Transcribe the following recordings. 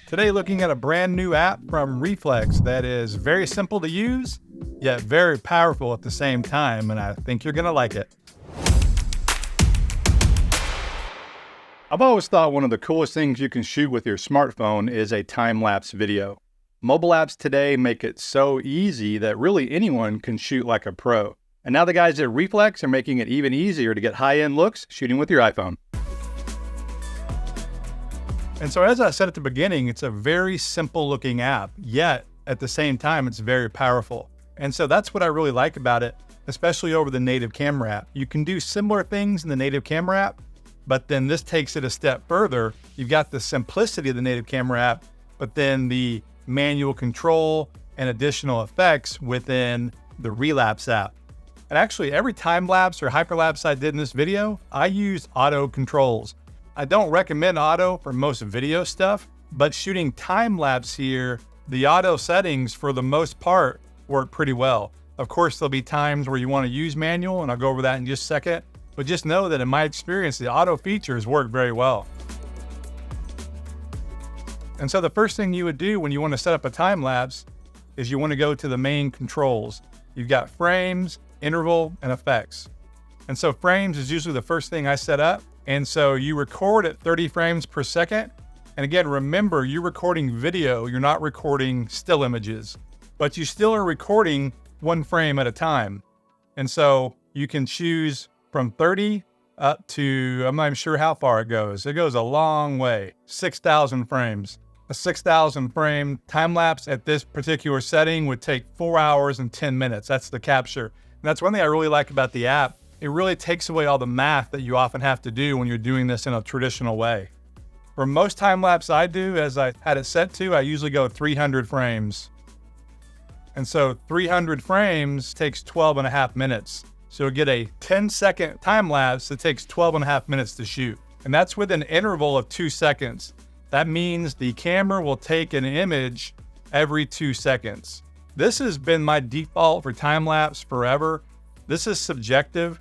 Today looking at a brand new app from ReeFlex that is very simple to use, yet very powerful at the same time, and I think you're gonna like it. I've always thought one of the coolest things you can shoot with your smartphone is a time-lapse video. Mobile apps today make it so easy that really anyone can shoot like a pro. And now the guys at ReeFlex are making it even easier to get high-end looks shooting with your iPhone. And so as I said at the beginning, it's a very simple looking app, yet at the same time, it's very powerful. And so that's what I really like about it, especially over the native camera app. You can do similar things in the native camera app, but then this takes it a step further. You've got the simplicity of the native camera app, but then the manual control and additional effects within the ReeLapse app. And actually every time lapse or hyperlapse I did in this video, I used auto controls. I don't recommend auto for most video stuff, but shooting time lapse here, the auto settings for the most part work pretty well. Of course, there'll be times where you want to use manual, and I'll go over that in just a second, but just know that in my experience, the auto features work very well. And so the first thing you would do when you want to set up a time lapse is you want to go to the main controls. You've got frames, interval, and effects. And so frames is usually the first thing I set up. And so you record at 30 frames per second. And again, remember, you're recording video, you're not recording still images, but you still are recording one frame at a time. And so you can choose from 30 up to, I'm not even sure how far it goes. It goes a long way, 6,000 frames. A 6,000 frame time lapse at this particular setting would take 4 hours and 10 minutes. That's the capture. And that's one thing I really like about the app. It really takes away all the math that you often have to do when you're doing this in a traditional way. For most time lapse I do, as I had it set to, I usually go 300 frames. And so 300 frames takes 12 and a half minutes. So you'll get a 10-second time lapse that takes 12 and a half minutes to shoot. And that's with an interval of 2 seconds. That means the camera will take an image every 2 seconds. This has been my default for time lapse forever. This is subjective.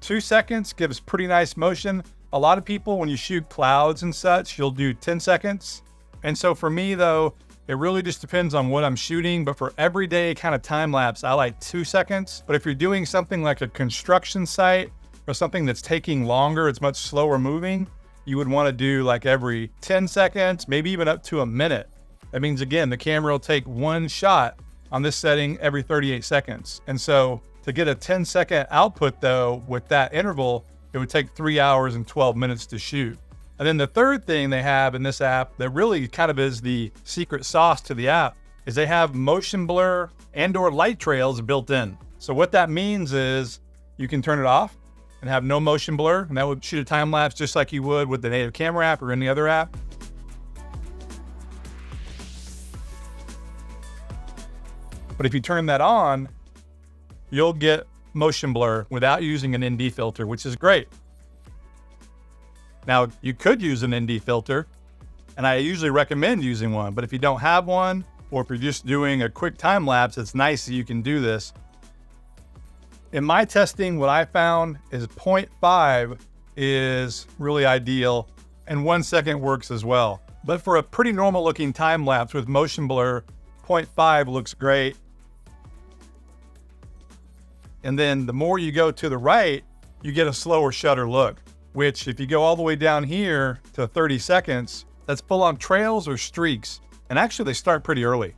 2 seconds gives pretty nice motion. A lot of people, when you shoot clouds and such, you'll do 10 seconds. And so for me though, it really just depends on what I'm shooting. But for everyday kind of time lapse, I like 2 seconds. But if you're doing something like a construction site or something that's taking longer, it's much slower moving, you would want to do like every 10 seconds, maybe even up to a minute. That means, again, the camera will take one shot on this setting every 38 seconds. And so to get a 10-second output though, with that interval, it would take 3 hours and 12 minutes to shoot. And then the third thing they have in this app that really kind of is the secret sauce to the app is they have motion blur and/or light trails built in. So what that means is you can turn it off and have no motion blur, and that would shoot a time lapse just like you would with the native camera app or any other app. But if you turn that on, you'll get motion blur without using an ND filter, which is great. Now, you could use an ND filter, and I usually recommend using one, but if you don't have one, or if you're just doing a quick time lapse, it's nice that you can do this. In my testing, what I found is 0.5 is really ideal, and 1 second works as well. But for a pretty normal looking time lapse with motion blur, 0.5 looks great. And then the more you go to the right, you get a slower shutter look, which if you go all the way down here to 30 seconds, that's full on trails or streaks. And actually they start pretty early.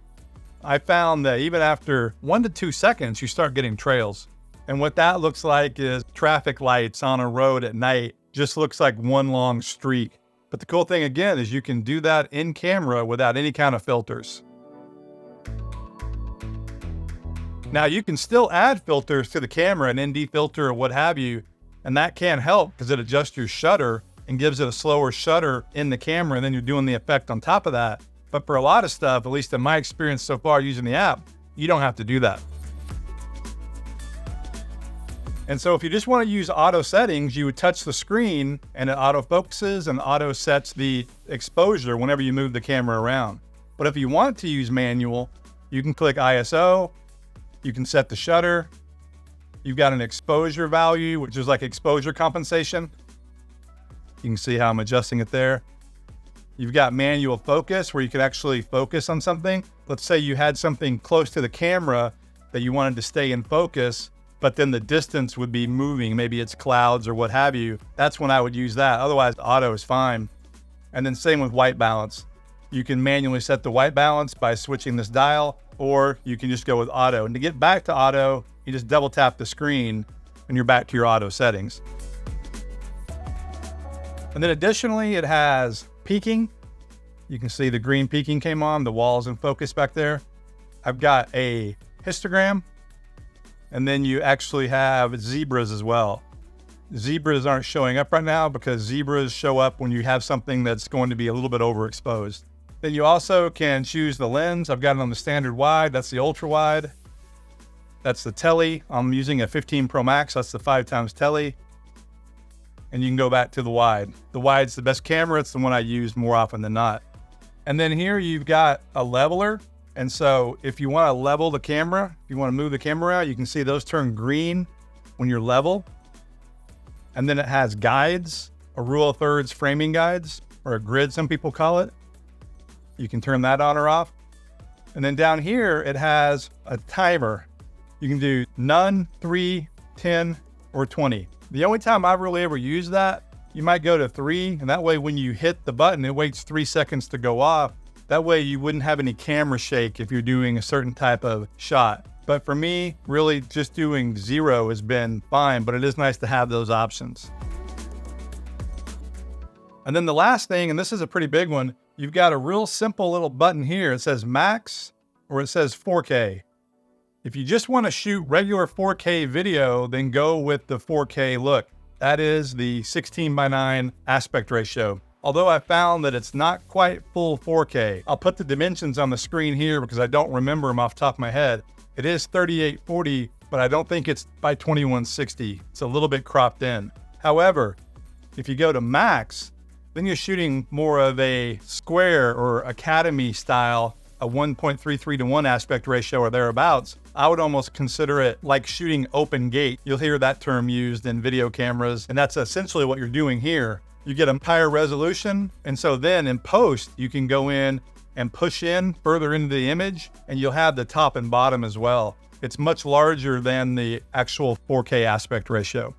I found that even after 1 to 2 seconds, you start getting trails. And what that looks like is traffic lights on a road at night, just looks like one long streak. But the cool thing again is you can do that in camera without any kind of filters. Now you can still add filters to the camera, an ND filter or what have you, and that can help because it adjusts your shutter and gives it a slower shutter in the camera, and then you're doing the effect on top of that. But for a lot of stuff, at least in my experience so far using the app, you don't have to do that. And so if you just want to use auto settings, you would touch the screen and it auto focuses and auto sets the exposure whenever you move the camera around. But if you want to use manual, you can click ISO, you can set the shutter, you've got an exposure value, which is like exposure compensation. You can see how I'm adjusting it there. You've got manual focus where you can actually focus on something. Let's say you had something close to the camera that you wanted to stay in focus, but then the distance would be moving. Maybe it's clouds or what have you. That's when I would use that. Otherwise, auto is fine. And then same with white balance. You can manually set the white balance by switching this dial, or you can just go with auto. And to get back to auto, you just double tap the screen and you're back to your auto settings. And then additionally, it has peaking. You can see the green peaking came on, the wall's in focus back there. I've got a histogram, and then you actually have zebras as well. Zebras aren't showing up right now because zebras show up when you have something that's going to be a little bit overexposed. Then you also can choose the lens. I've got it on the standard wide. That's the ultra wide. That's the tele. I'm using a 15 Pro Max. That's the 5x tele. And you can go back to the wide. The wide's the best camera. It's the one I use more often than not. And then here you've got a leveler. And so if you want to level the camera, if you want to move the camera out, you can see those turn green when you're level. And then it has guides, a rule of thirds framing guides, or a grid, some people call it. You can turn that on or off. And then down here, it has a timer. You can do none, 3, 10, or 20. The only time I've really ever used that, you might go to 3, and that way when you hit the button, it waits 3 seconds to go off. That way you wouldn't have any camera shake if you're doing a certain type of shot. But for me, really just doing 0 has been fine, but it is nice to have those options. And then the last thing, and this is a pretty big one, you've got a real simple little button here. It says max or it says 4K. If you just want to shoot regular 4K video, then go with the 4K look. That is the 16:9 aspect ratio. Although I found that it's not quite full 4K. I'll put the dimensions on the screen here because I don't remember them off the top of my head. It is 3840, but I don't think it's by 2160. It's a little bit cropped in. However, if you go to max, then you're shooting more of a square or academy style, a 1.33 to 1 aspect ratio or thereabouts. I would almost consider it like shooting open gate. You'll hear that term used in video cameras, and that's essentially what you're doing here. You get a higher resolution, and so then in post, you can go in and push in further into the image, and you'll have the top and bottom as well. It's much larger than the actual 4K aspect ratio.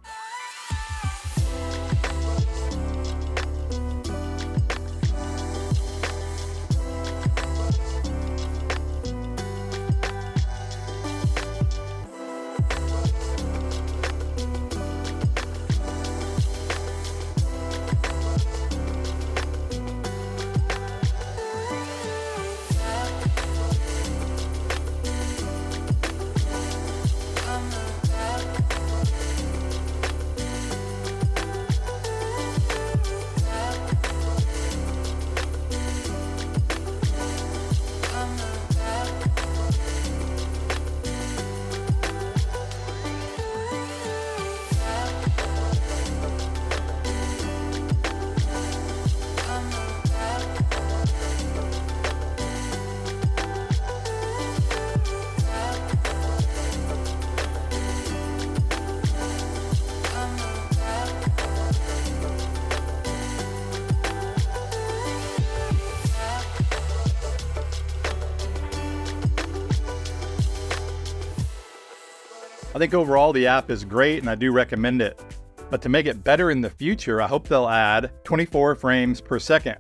I think overall the app is great and I do recommend it. But to make it better in the future, I hope they'll add 24 frames per second.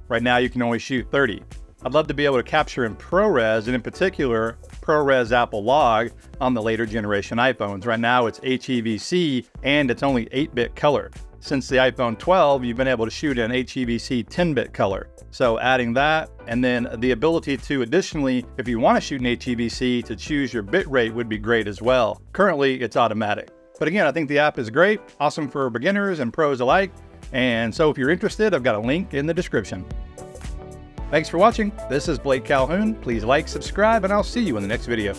Right now you can only shoot 30. I'd love to be able to capture in ProRes, and in particular, ProRes Apple Log on the later generation iPhones. Right now it's HEVC and it's only 8-bit color. Since the iPhone 12, you've been able to shoot in HEVC 10-bit color. So adding that, and then the ability to additionally, if you want to shoot in HEVC, to choose your bitrate would be great as well. Currently, it's automatic. But again, I think the app is great, awesome for beginners and pros alike. And so if you're interested, I've got a link in the description. Thanks for watching. This is Blake Calhoun. Please like, subscribe, and I'll see you in the next video.